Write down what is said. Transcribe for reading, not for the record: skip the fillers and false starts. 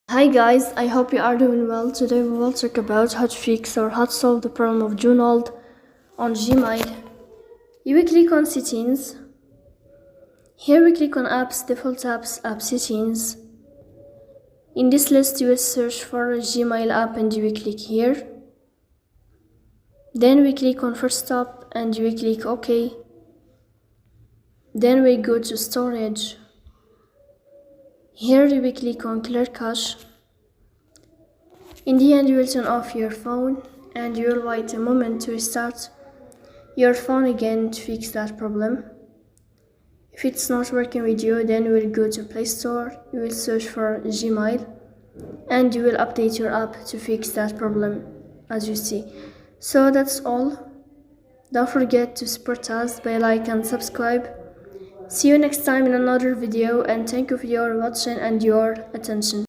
Hi guys, I hope you are doing well. Today we will talk about how to fix or how to solve the problem of Downlaod on Gmail. You will click on settings. Here we click on apps, default apps, app settings. In this list you will search for a Gmail app and you will click here. Then we click on first stop and you will click OK. Then we go to storage. Here you will click on clear cache. In the end, you will turn off your phone and you will wait a moment to restart your phone again to fix that problem. If it's not working with you, then you will go to Play Store, you will search for Gmail and you will update your app to fix that problem, as you see. So that's all. Don't forget to support us by like and subscribe. See you next time in another video, and thank you for your watching and your attention.